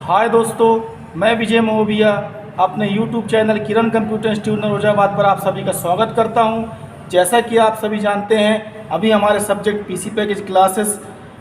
हाय दोस्तों, मैं विजय महोबिया अपने YouTube चैनल किरण कंप्यूटर इंस्टीट्यूट नरोजाबाद पर आप सभी का स्वागत करता हूं। जैसा कि आप सभी जानते हैं, अभी हमारे subject PC package classes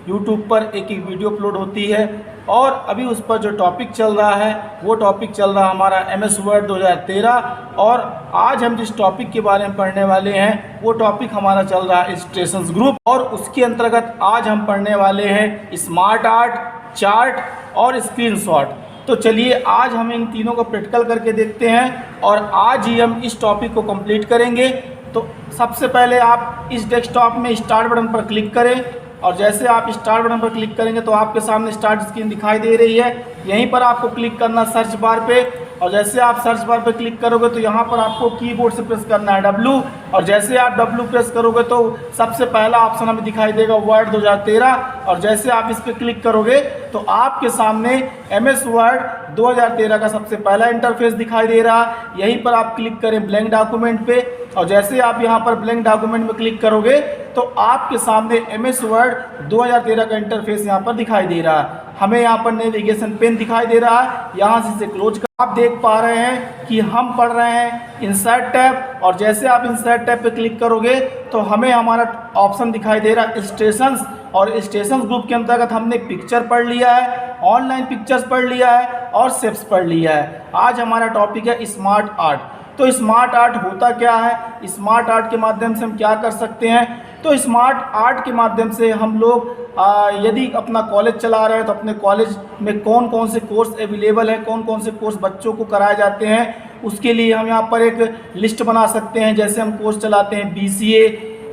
YouTube पर एक वीडियो अपलोड होती है और अभी उस पर जो टॉपिक चल रहा है वो टॉपिक चल रहा हमारा MS वर्ड 2013। और आज हम जिस टॉपिक के बारे में पढ़ने वाले हैं वो टॉपिक हमारा चल रहा है इलस्ट्रेशंस ग्रुप, और उसके अंतर्गत आज हम पढ़ने वाले हैं स्मार्ट आर्ट, चार्ट और स्क्रीनशॉट। तो चलिए आज हम इन तीनों को प्रैक्टिकल करके देखते हैं और आज ही हम इस टॉपिक को कंप्लीट करेंगे। तो सबसे पहले आप इस डेस्कटॉप में स्टार्ट बटन पर क्लिक करें और जैसे आप स्टार्ट बटन पर क्लिक करेंगे तो आपके सामने स्टार्ट स्क्रीन दिखाई दे रही है। यहीं पर आपको क्लिक करना सर्च बार पे, और जैसे आप सर्च बार पे क्लिक करोगे तो यहाँ पर आपको कीबोर्ड से प्रेस करना है W, और जैसे आप W प्रेस करोगे तो सबसे पहला ऑप्शन हमें दिखाई देगा वर्ड 2013, और जैसे आप इस पर क्लिक करोगे तो आपके सामने MS वर्ड 2013 का सबसे पहला इंटरफेस दिखाई दे रहा है। यहीं पर आप क्लिक करें ब्लैंक डॉक्यूमेंट पे, और जैसे आप यहाँ पर ब्लैंक डॉक्यूमेंट में क्लिक करोगे तो आपके सामने MS वर्ड 2013 का इंटरफेस यहाँ पर दिखाई दे रहा है। हमें यहाँ पर नेविगेशन पेन दिखाई दे रहा है, यहाँ से इसे क्लोज कर आप देख पा रहे हैं कि हम पढ़ रहे हैं इंसर्ट टैब, और जैसे आप इंसर्ट टैब पे क्लिक करोगे तो हमें हमारा ऑप्शन दिखाई दे रहा है इलस्ट्रेशंस, और इलस्ट्रेशंस ग्रुप के अंतर्गत हमने पिक्चर पढ़ लिया है, ऑनलाइन पिक्चर्स पढ़ लिया है और शेप्स पढ़ लिया है। आज हमारा टॉपिक है स्मार्ट आर्ट। तो स्मार्ट आर्ट होता क्या है, स्मार्ट आर्ट के माध्यम से हम क्या कर सकते हैं? तो स्मार्ट आर्ट के माध्यम से हम लोग यदि अपना कॉलेज चला रहे हैं तो अपने कॉलेज में कौन कौन से कोर्स अवेलेबल हैं, कौन कौन से कोर्स बच्चों को कराए जाते हैं, उसके लिए हम यहाँ पर एक लिस्ट बना सकते हैं। जैसे हम कोर्स चलाते हैं BCA,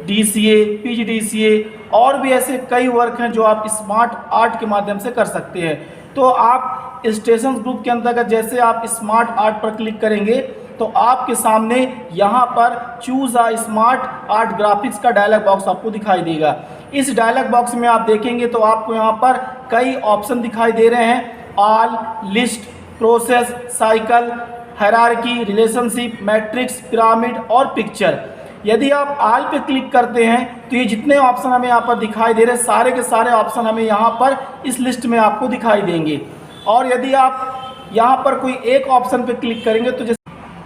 DCA, PGDCA और भी ऐसे कई वर्क हैं जो आप स्मार्ट आर्ट के माध्यम से कर सकते हैं। तो आप इलस्ट्रेशंस ग्रुप के अंतर्गत जैसे आप स्मार्ट आर्ट पर क्लिक करेंगे तो आपके सामने यहाँ पर choose a smart art graphics का डायलॉग बॉक्स आपको दिखाई देगा। इस डायलॉग बॉक्स में आप देखेंगे तो आपको यहाँ पर कई ऑप्शन दिखाई दे रहे हैं: all, list, process, cycle, hierarchy, relationship, matrix, pyramid और पिक्चर। यदि आप ऑल पे क्लिक करते हैं तो ये जितने ऑप्शन हमें यहाँ पर दिखाई दे रहे हैं सारे के सारे ऑप्शन हमें यहाँ पर इस लिस्ट में आपको दिखाई देंगे। और यदि आप यहाँ पर कोई एक ऑप्शन पे क्लिक करेंगे तो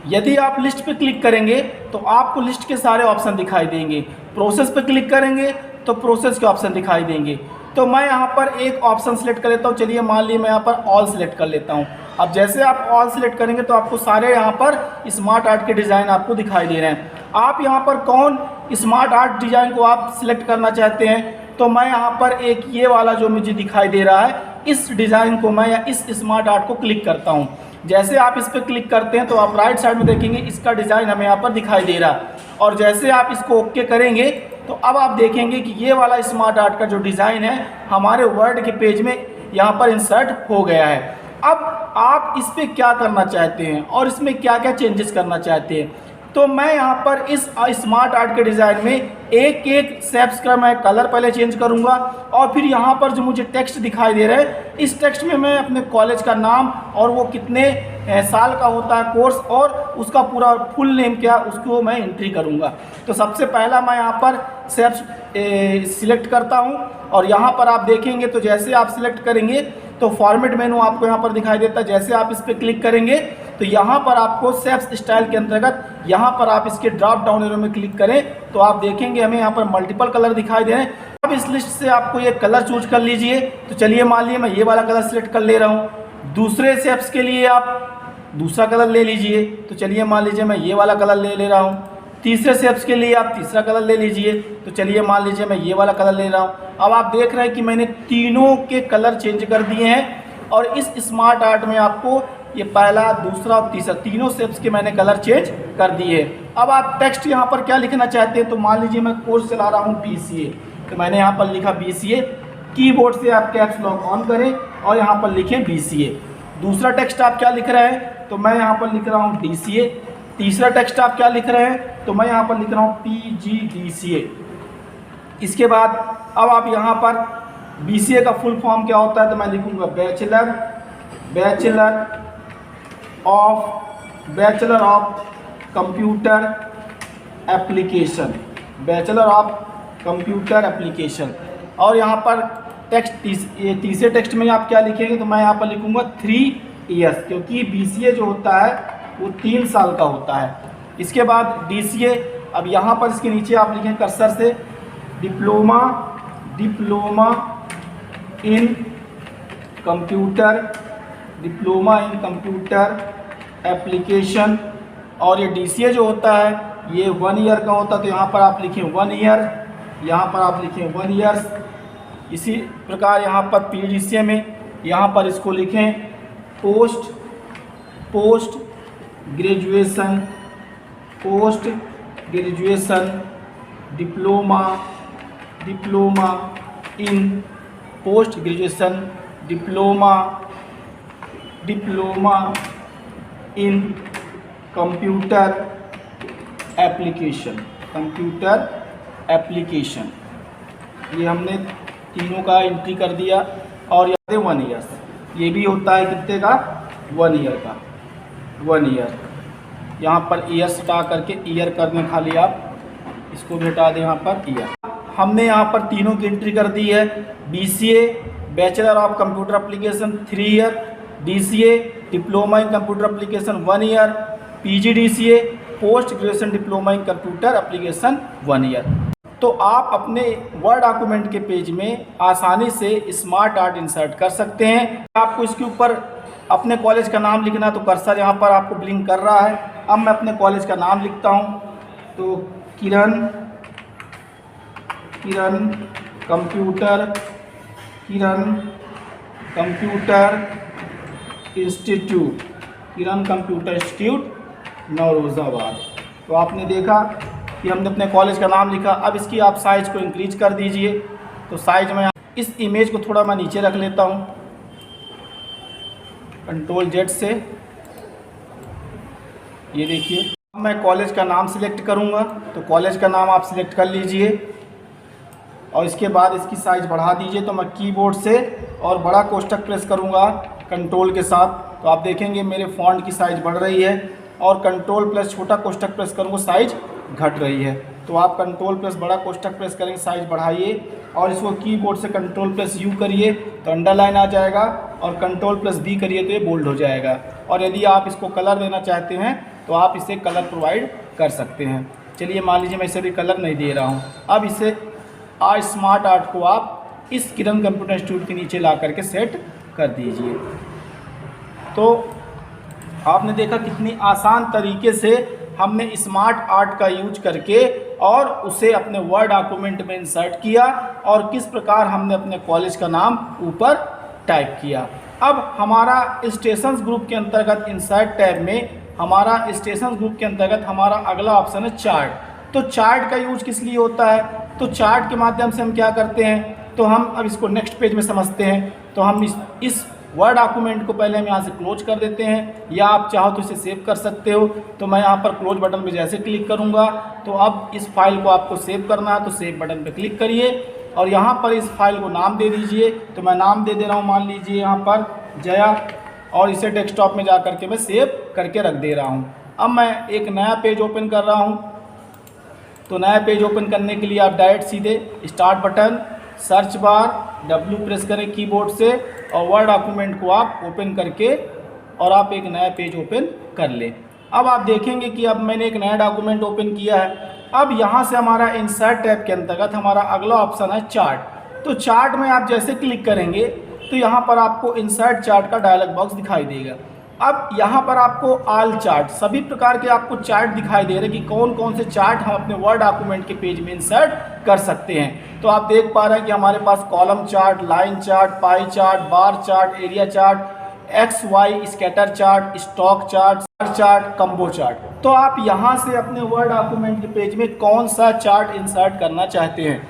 यदि आप लिस्ट पे क्लिक करेंगे तो आपको लिस्ट के सारे ऑप्शन दिखाई देंगे। प्रोसेस पे क्लिक करेंगे तो प्रोसेस के ऑप्शन दिखाई देंगे। तो मैं यहाँ पर एक ऑप्शन सेलेक्ट कर लेता हूँ। चलिए मान लीजिए मैं यहाँ पर ऑल सेलेक्ट कर लेता हूँ। अब जैसे आप ऑल सेलेक्ट करेंगे तो आपको सारे यहाँ पर स्मार्ट आर्ट के डिज़ाइन आपको दिखाई दे रहे हैं। आप यहाँ पर कौन स्मार्ट आर्ट डिज़ाइन को आप सिलेक्ट करना चाहते हैं, तो मैं यहाँ पर एक ये वाला जो मुझे दिखाई दे रहा है इस डिज़ाइन को मैं या इस स्मार्ट आर्ट को क्लिक करता हूँ। जैसे आप इस पर क्लिक करते हैं तो आप राइट साइड में देखेंगे इसका डिज़ाइन हमें यहाँ पर दिखाई दे रहा है, और जैसे आप इसको ओके करेंगे तो अब आप देखेंगे कि ये वाला स्मार्ट आर्ट का जो डिज़ाइन है हमारे वर्ड के पेज में यहाँ पर इंसर्ट हो गया है। अब आप इस पर क्या करना चाहते हैं और इसमें क्या क्या चेंजेस करना चाहते हैं, तो मैं यहाँ पर इस स्मार्ट आर्ट के डिज़ाइन में एक एक शेप्स का मैं कलर पहले चेंज करूँगा, और फिर यहाँ पर जो मुझे टेक्स्ट दिखाई दे रहा है इस टेक्स्ट में मैं अपने कॉलेज का नाम और वो कितने साल का होता है कोर्स और उसका पूरा फुल नेम क्या उसको मैं एंट्री करूँगा। तो सबसे पहला मैं यहाँ पर शेप्स सिलेक्ट करता हूँ, और यहाँ पर आप देखेंगे तो जैसे आप सिलेक्ट करेंगे तो फॉर्मेट मेनू आपको यहाँ पर दिखाई देता है। जैसे आप इस पर क्लिक करेंगे तो यहाँ पर आपको शेप्स स्टाइल के अंतर्गत यहाँ पर आप इसके ड्रॉप डाउन एरो में क्लिक करें तो आप देखेंगे हमें यहाँ पर मल्टीपल कलर दिखाई दे रहे हैं। अब इस लिस्ट से आपको ये कलर चूज कर लीजिए। तो चलिए मान लीजिए मैं ये वाला कलर सिलेक्ट कर ले रहा हूँ। दूसरे शेप्स के लिए आप दूसरा कलर ले लीजिए। तो चलिए मान लीजिए मैं ये वाला कलर ले रहा हूँ। तीसरे शेप्स के लिए आप तीसरा कलर ले लीजिए। तो चलिए मान लीजिए मैं ये वाला कलर ले रहा हूँ। अब आप देख रहे हैं कि मैंने तीनों के कलर चेंज कर दिए हैं, और इस स्मार्ट आर्ट में आपको ये पहला, दूसरा और तीसरा तीनों शेप्स के मैंने कलर चेंज कर दिए। अब आप टेक्स्ट यहाँ पर क्या लिखना चाहते हैं, तो मान लीजिए मैं कोर्स चला रहा हूँ BCA, तो मैंने यहाँ पर लिखा BCA। कीबोर्ड से आप कैप्स लॉक ऑन करें और यहाँ पर लिखें BCA। दूसरा टेक्स्ट आप क्या लिख रहे हैं, तो मैं यहाँ पर लिख रहा हूँ DCA। तीसरा टेक्स्ट आप क्या लिख रहे हैं, तो मैं यहाँ पर लिख रहा हूँ PGDCA। इसके बाद अब आप यहाँ पर BCA का फुल फॉर्म क्या होता है, तो मैं लिखूँगा bachelor of computer application, bachelor of computer application. और यहाँ पर टेक्स्ट ये तीसरे टेक्स्ट में आप क्या लिखेंगे, तो मैं यहाँ पर लिखूँगा 3 ईयर्स, क्योंकि BCA जो होता है वो 3 साल का होता है। इसके बाद DCA, अब यहाँ पर इसके नीचे आप लिखें कर्सर से डिप्लोमा इन कंप्यूटर एप्लीकेशन। और ये DCA जो होता है ये 1 ईयर का होता है, तो यहाँ पर आप लिखें 1 ईयर, यहाँ पर आप लिखें 1 ईयर्स। इसी प्रकार यहाँ पर PGDCA में यहाँ पर इसको लिखें post graduation diploma in post graduation diploma in computer application. ये हमने तीनों का एंट्री कर दिया। और याद है 1 ईयर्स, ये भी होता है कितने का, 1 ईयर का, 1 ईयर। यहाँ पर ईयर्स हटा करके ईयर कर दें, खाली आप इसको भी हटा दें यहाँ पर ईयर। हमने यहाँ पर तीनों की एंट्री कर दी है। BCA bachelor of computer application 3 year, DCA diploma in computer application 1 year, PGDCA post graduation diploma in computer application 1 year. तो आप अपने वर्ड डॉक्यूमेंट के पेज में आसानी से स्मार्ट आर्ट इंसर्ट कर सकते हैं। आपको इसके ऊपर अपने कॉलेज का नाम लिखना, तो कर्सर यहाँ पर आपको ब्लिंक कर रहा है। अब मैं अपने कॉलेज का नाम लिखता हूँ, तो किरण कंप्यूटर इंस्टीट्यूट नौरोजाबाद। तो आपने देखा कि हमने अपने कॉलेज का नाम लिखा। अब इसकी आप साइज़ को इंक्रीज कर दीजिए। तो साइज में इस इमेज को थोड़ा मैं नीचे रख लेता हूँ, Ctrl Z से। ये देखिए, अब मैं कॉलेज का नाम सिलेक्ट करूँगा, तो कॉलेज का नाम आप सिलेक्ट कर लीजिए और इसके बाद इसकी साइज़ बढ़ा दीजिए। तो मैं कीबोर्ड से और बड़ा कोष्ठक प्रेस करूँगा कंट्रोल के साथ, तो आप देखेंगे मेरे फ़ॉन्ट की साइज़ बढ़ रही है। और कंट्रोल प्लस छोटा कोष्ठक प्रेस करूँगा, साइज़ घट रही है। तो आप कंट्रोल प्लस बड़ा कोष्ठक प्रेस करेंगे, साइज़ बढ़ाइए और इसको कीबोर्ड से कंट्रोल प्लस U करिए तो अंडरलाइन आ जाएगा, और कंट्रोल प्लस B करिए तो ये बोल्ड हो जाएगा। और यदि आप इसको कलर देना चाहते हैं तो आप इसे कलर प्रोवाइड कर सकते हैं। चलिए मान लीजिए मैं इसे भी कलर नहीं दे रहा हूँ। अब इसे स्मार्ट आर्ट को आप इस किरण कंप्यूटर इंस्टीट्यूट के नीचे ला करके सेट कर दीजिए। तो आपने देखा कितनी आसान तरीके से हमने स्मार्ट आर्ट का यूज करके और उसे अपने वर्ड डॉक्यूमेंट में इंसर्ट किया, और किस प्रकार हमने अपने कॉलेज का नाम ऊपर टाइप किया। अब हमारा स्टेशंस ग्रुप के अंतर्गत इंसर्ट टैब में हमारा अगला ऑप्शन है चार्ट। तो चार्ट का यूज किस लिए होता है, तो चार्ट के माध्यम से हम क्या करते हैं, तो हम अब इसको नेक्स्ट पेज में समझते हैं। तो हम इस वर्ड डॉक्यूमेंट को पहले हम यहाँ से क्लोज कर देते हैं, या आप चाहो तो इसे सेव कर सकते हो। तो मैं यहाँ पर क्लोज बटन पे जैसे क्लिक करूँगा, तो अब इस फाइल को आपको सेव करना है, तो सेव बटन पे क्लिक करिए और यहाँ पर इस फाइल को नाम दे दीजिए। तो मैं नाम दे दे रहा हूँ, मान लीजिए यहाँ पर जया, और इसे डेस्कटॉप में जा करके मैं सेव करके रख दे रहा हूँ। अब मैं एक नया पेज ओपन कर रहा हूँ। तो नया पेज ओपन करने के लिए आप डायरेक्ट सीधे start button, search bar, W press करें कीबोर्ड से, और वर्ड डॉक्यूमेंट को आप ओपन करके और आप एक नया पेज ओपन कर लें। अब आप देखेंगे कि अब मैंने एक नया डॉक्यूमेंट ओपन किया है। अब यहाँ से हमारा इंसर्ट टैब के अंतर्गत हमारा अगला ऑप्शन है चार्ट। तो चार्ट में आप जैसे क्लिक करेंगे तो यहाँ पर आपको इंसर्ट चार्ट का डायलॉग बॉक्स दिखाई देगा। अब यहाँ पर आपको ऑल चार्ट, सभी प्रकार के आपको चार्ट दिखाई दे रहे हैं कि कौन कौन से चार्ट हम अपने वर्ड डॉक्यूमेंट के पेज में इंसर्ट कर सकते हैं। तो आप देख पा रहे हैं कि हमारे पास column chart, line chart, pie chart, bar chart, area chart, XY scatter chart, stock chart, combo chart. तो आप यहाँ से अपने वर्ड डॉक्यूमेंट के पेज में कौन सा चार्ट इंसर्ट करना चाहते हैं।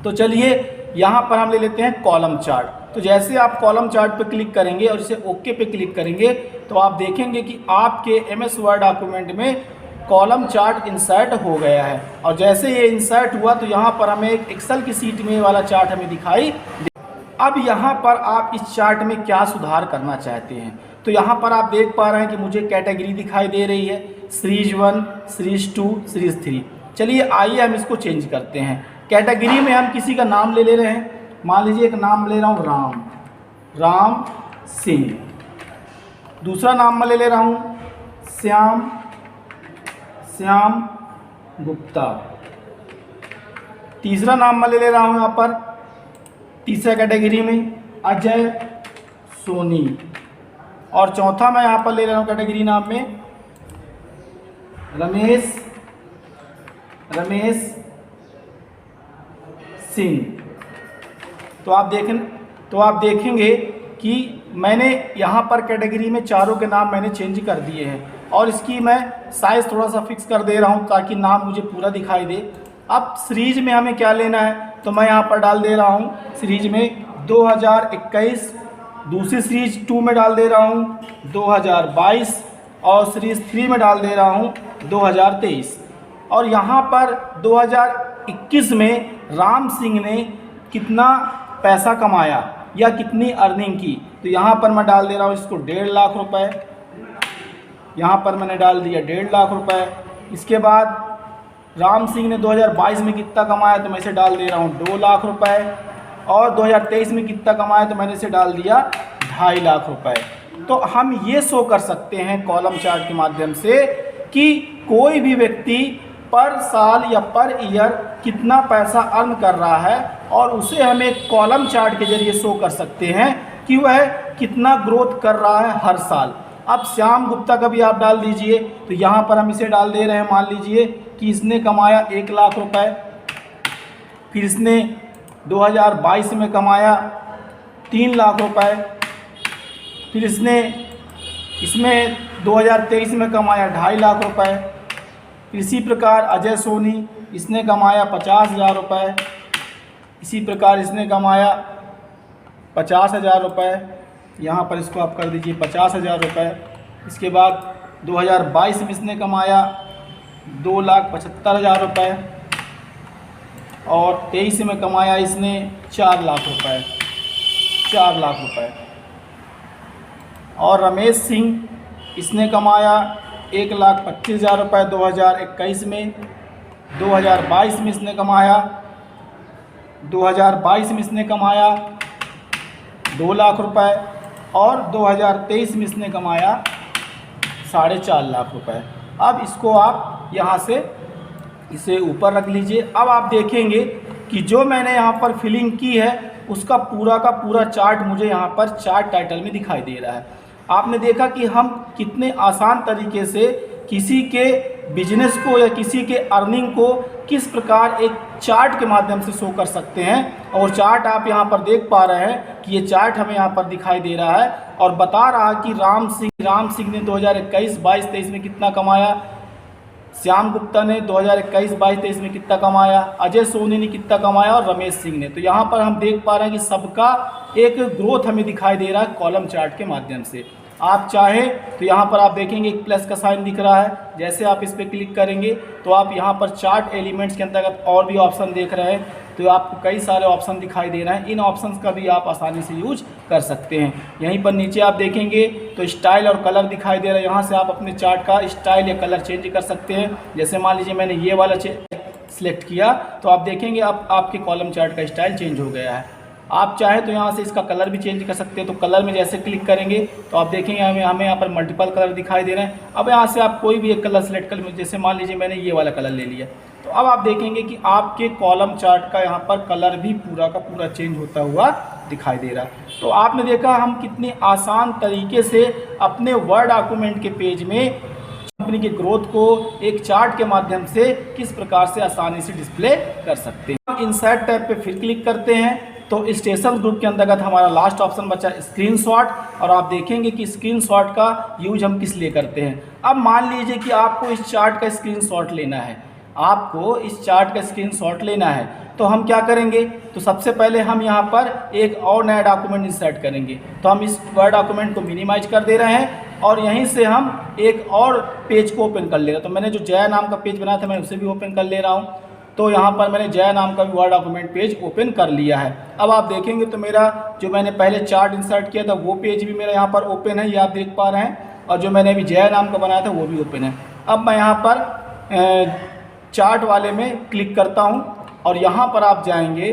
तो चलिए यहाँ पर हम ले लेते हैं कॉलम चार्ट। तो जैसे आप कॉलम चार्ट पर क्लिक करेंगे और इसे ओके पे क्लिक करेंगे तो आप देखेंगे कि आपके MS वर्ड डॉक्यूमेंट में कॉलम चार्ट इंसर्ट हो गया है। और जैसे ये इंसर्ट हुआ तो यहाँ पर हमें एक एक्सेल की सीट में वाला चार्ट हमें दिखाई दे। अब यहाँ पर आप इस चार्ट में क्या सुधार करना चाहते हैं। तो यहाँ पर आप देख पा रहे हैं कि मुझे कैटेगरी दिखाई दे रही है, सीरीज 1, सीरीज 2, सीरीज 3। चलिए आइए हम इसको चेंज करते हैं। कैटेगरी में हम किसी का नाम ले रहे हैं मान लीजिए एक नाम ले रहा हूँ राम सिंह, दूसरा नाम मैं ले रहा हूँ श्याम गुप्ता, तीसरा नाम मैं ले रहा हूँ यहाँ पर तीसरा कैटेगरी में अजय सोनी, और चौथा मैं यहाँ पर ले रहा हूँ कैटेगरी नाम में रमेश सिंह। तो आप देखेंगे कि मैंने यहाँ पर कैटेगरी में चारों के नाम मैंने चेंज कर दिए हैं, और इसकी मैं साइज़ थोड़ा सा फिक्स कर दे रहा हूँ ताकि नाम मुझे पूरा दिखाई दे। अब सीरीज में हमें क्या लेना है, तो मैं यहाँ पर डाल दे रहा हूँ सीरीज में 2021, दूसरी सीरीज 2 में डाल दे रहा हूँ 2022, और सीरीज 3 में डाल दे रहा हूँ 2023। और यहाँ पर 2021 में राम सिंह ने कितना पैसा कमाया या कितनी अर्निंग की, तो यहाँ पर मैं डाल दे रहा हूँ इसको 1.5 लाख रुपए। यहाँ पर मैंने डाल दिया 1.5 लाख रुपए। इसके बाद राम सिंह ने 2022 में कितना कमाया, तो मैं इसे डाल दे रहा हूँ 2 लाख रुपए, और 2023 में कितना कमाया, तो मैंने इसे डाल दिया 2.5 लाख रुपए। तो हम ये शो कर सकते हैं कॉलम चार्ट के माध्यम से कि कोई भी व्यक्ति पर साल या पर ईयर कितना पैसा अर्न कर रहा है, और उसे हम एक कॉलम चार्ट के जरिए शो कर सकते हैं कि वह कितना ग्रोथ कर रहा है हर साल। अब श्याम गुप्ता का भी आप डाल दीजिए, तो यहाँ पर हम इसे डाल दे रहे हैं, मान लीजिए कि इसने कमाया 1 लाख रुपए, फिर इसने 2022 में कमाया 3 लाख रुपए, फिर इसमें 2023 में कमाया 2.5 लाख रुपए। इसी प्रकार अजय सोनी, इसने कमाया 50,000 रुपये, इसी प्रकार इसने कमाया 50,000 रुपये, यहाँ पर इसको आप कर दीजिए 50,000 रुपये। इसके बाद 2022 में इसने कमाया 2,75,000 रुपये, और 23 में कमाया इसने 4 लाख रुपये, 4 लाख रुपये। और रमेश सिंह, इसने कमाया 1,25,000 रुपये 2021 में, 2022 में इसने कमाया 2 लाख रुपए, और 2023 में इसने कमाया 4.5 लाख रुपए। अब इसको आप यहाँ से इसे ऊपर रख लीजिए। अब आप देखेंगे कि जो मैंने यहाँ पर फिलिंग की है उसका पूरा का पूरा चार्ट मुझे यहाँ पर चार्ट टाइटल में दिखाई दे रहा है। आपने देखा कि हम कितने आसान तरीके से किसी के बिजनेस को या किसी के अर्निंग को किस प्रकार एक चार्ट के माध्यम से शो कर सकते हैं। और चार्ट आप यहाँ पर देख पा रहे हैं कि ये चार्ट हमें यहाँ पर दिखाई दे रहा है और बता रहा है कि राम सिंह ने 2021, 22, 23 में कितना कमाया, श्याम गुप्ता ने 2021, 22, 23 में कितना कमाया, अजय सोनी ने कितना कमाया, और रमेश सिंह ने। तो यहाँ पर हम देख पा रहे हैं कि सबका एक ग्रोथ हमें दिखाई दे रहा है कॉलम चार्ट के माध्यम से। आप चाहें तो यहाँ पर आप देखेंगे एक प्लस का साइन दिख रहा है, जैसे आप इस पर क्लिक करेंगे तो आप यहाँ पर चार्ट एलिमेंट्स के अंतर्गत और भी ऑप्शन देख रहे हैं, तो आपको कई सारे ऑप्शन दिखाई दे रहे हैं। इन ऑप्शंस का भी आप आसानी से यूज कर सकते हैं। यहीं पर नीचे आप देखेंगे तो स्टाइल और कलर दिखाई दे रहा है, यहाँ से आप अपने चार्ट का स्टाइल या कलर चेंज कर सकते हैं। जैसे मान लीजिए मैंने ये वाला सिलेक्ट किया तो आप देखेंगे अब आपके कॉलम चार्ट का स्टाइल चेंज हो गया है। आप चाहें तो यहाँ से इसका कलर भी चेंज कर सकते हैं। तो कलर में जैसे क्लिक करेंगे तो आप देखेंगे हमें यहाँ पर मल्टीपल कलर दिखाई दे रहे हैं। अब यहाँ से आप कोई भी एक कलर सेलेक्ट कर, जैसे मान लीजिए मैंने ये वाला कलर ले लिया, तो अब आप देखेंगे कि आपके कॉलम चार्ट का यहाँ पर कलर भी पूरा का पूरा चेंज होता हुआ दिखाई दे रहा है। तो आपने देखा हम कितने आसान तरीके से अपने वर्ड डॉक्यूमेंट के पेज में कंपनी के ग्रोथ को एक चार्ट के माध्यम से किस प्रकार से आसानी से डिस्प्ले कर सकते हैं। हम इंसर्ट टैब पे फिर क्लिक करते हैं तो स्टेशन ग्रुप के अंतर्गत हमारा लास्ट ऑप्शन बचा स्क्रीनशॉट, और आप देखेंगे कि स्क्रीनशॉट का यूज हम किस लिए करते हैं। अब मान लीजिए कि आपको इस चार्ट का स्क्रीनशॉट लेना है, आपको इस चार्ट का स्क्रीनशॉट लेना है, तो हम क्या करेंगे, तो सबसे पहले हम यहाँ पर एक और नया डॉक्यूमेंट इंसर्ट करेंगे। तो हम इस वर्ड डॉक्यूमेंट को मिनिमाइज कर दे रहे हैं और यहीं से हम एक और पेज को ओपन कर ले रहे हैं। तो मैंने जो जया नाम का पेज बनाया था मैं उसे भी ओपन कर ले रहा हूँ। तो यहाँ पर मैंने जया नाम का भी वर्ड डॉक्यूमेंट पेज ओपन कर लिया है। अब आप देखेंगे तो मेरा जो मैंने पहले चार्ट इंसर्ट किया था वो पेज भी मेरा यहाँ पर ओपन है, ये आप देख पा रहे हैं, और जो मैंने अभी जया नाम का बनाया था वो भी ओपन है। अब मैं यहाँ पर चार्ट वाले में क्लिक करता हूँ और यहाँ पर आप जाएंगे,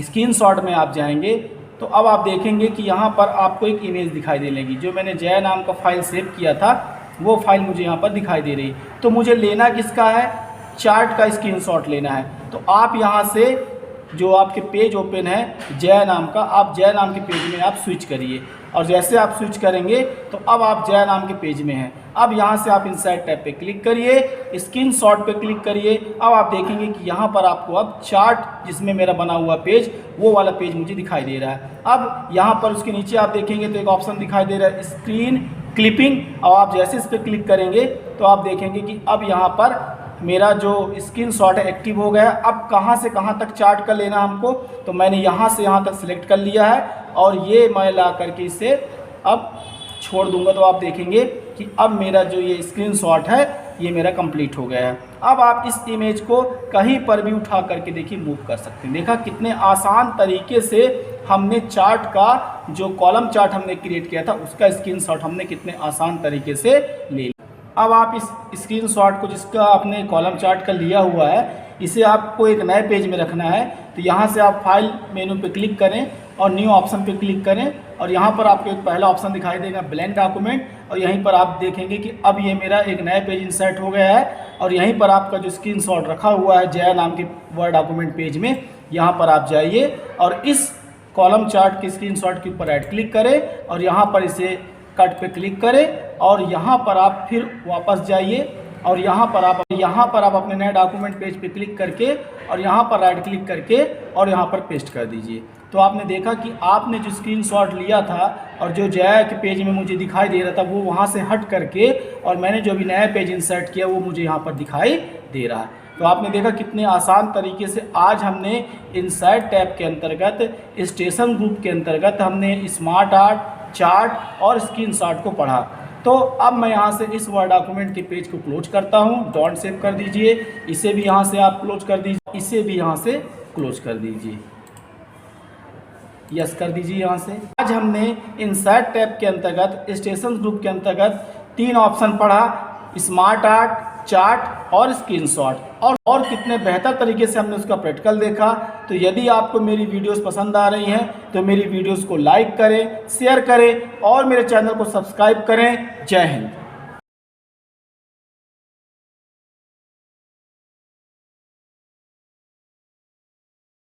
स्क्रीनशॉट में आप जाएंगे तो अब आप देखेंगे कि यहाँ पर आपको एक इमेज दिखाई दे लेगी। जो मैंने जय नाम का फाइल सेव किया था वो फाइल मुझे यहाँ पर दिखाई दे रही। तो मुझे लेना किसका है, चार्ट का स्क्रीनशॉट लेना है। तो आप यहाँ से जो आपके पेज ओपन है जय नाम का, आप जय नाम के पेज में आप स्विच करिए और जैसे आप स्विच करेंगे तो अब आप जय नाम के पेज में हैं। अब यहाँ से आप इंसर्ट टैब पे क्लिक करिए, स्क्रीनशॉट पे क्लिक करिए। अब आप देखेंगे कि यहाँ पर आपको अब चार्ट जिसमें मेरा बना हुआ पेज वो वाला पेज मुझे दिखाई दे रहा है। अब यहाँ पर उसके नीचे आप देखेंगे तो एक ऑप्शन दिखाई दे रहा है स्क्रीन क्लिपिंग, और आप जैसे इस पर क्लिक करेंगे तो आप देखेंगे कि अब यहाँ पर मेरा जो स्क्रीनशॉट है एक्टिव हो गया। अब कहाँ से कहाँ तक चार्ट का लेना हमको, तो मैंने यहाँ से यहाँ तक सिलेक्ट कर लिया है और ये मैं ला करके इसे अब छोड़ दूंगा। तो आप देखेंगे कि अब मेरा जो ये स्क्रीनशॉट है ये मेरा कंप्लीट हो गया है। अब आप इस इमेज को कहीं पर भी उठा करके देखिए मूव कर सकते हैं। देखा कितने आसान तरीके से हमने चार्ट का जो कॉलम चार्ट हमने क्रिएट किया था उसका स्क्रीनशॉट हमने कितने आसान तरीके से ले लिया। अब आप इस स्क्रीनशॉट को जिसका आपने कॉलम चार्ट का लिया हुआ है इसे आपको एक नए पेज में रखना है। तो यहाँ से आप फाइल मेनू पे क्लिक करें और न्यू ऑप्शन पे क्लिक करें और यहाँ पर आपको एक पहला ऑप्शन दिखाई देगा ब्लैंक डॉक्यूमेंट, और यहीं पर आप देखेंगे कि अब ये मेरा एक नया पेज इंसर्ट हो गया है। और यहीं पर आपका जो स्क्रीनशॉट रखा हुआ है जया नाम के वर्ड डॉक्यूमेंट पेज में, यहाँ पर आप जाइए और इस कॉलम चार्ट के स्क्रीनशॉट के ऊपर राइट क्लिक करें और यहाँ पर इसे कट पे क्लिक करें और यहाँ पर आप फिर वापस जाइए और यहाँ पर आप अपने नए डॉक्यूमेंट पेज पे क्लिक करके और यहाँ पर राइट क्लिक करके और यहाँ पर पेस्ट कर दीजिए। तो आपने देखा कि आपने जो स्क्रीनशॉट लिया था और जो जया के पेज में मुझे दिखाई दे रहा था वो वहाँ से हट करके और मैंने जो भी नया पेज इंसर्ट किया वो मुझे यहाँ पर दिखाई दे रहा है। तो आपने देखा कितने आसान तरीके से आज हमने इंसर्ट टैब के अंतर्गत स्टेशन ग्रुप के अंतर्गत हमने स्मार्ट आर्ट, चार्ट और स्क्रीनशॉट को पढ़ा। तो अब मैं यहाँ से इस वर्ड डॉक्यूमेंट के पेज को क्लोज करता हूँ। डॉट सेव कर दीजिए, इसे भी यहाँ से आप क्लोज कर दीजिए, इसे भी यहाँ से क्लोज कर दीजिए, यस कर दीजिए यहाँ से। आज हमने इंसर्ट टैब के अंतर्गत स्टेशन ग्रुप के अंतर्गत 3 ऑप्शन पढ़ा, स्मार्ट आर्ट, चार्ट और स्क्रीनशॉट, और कितने बेहतर तरीके से हमने उसका प्रैक्टिकल देखा। तो यदि आपको मेरी वीडियोस पसंद आ रही हैं तो मेरी वीडियोस को लाइक करें, शेयर करें और मेरे चैनल को सब्सक्राइब करें। जय हिंद।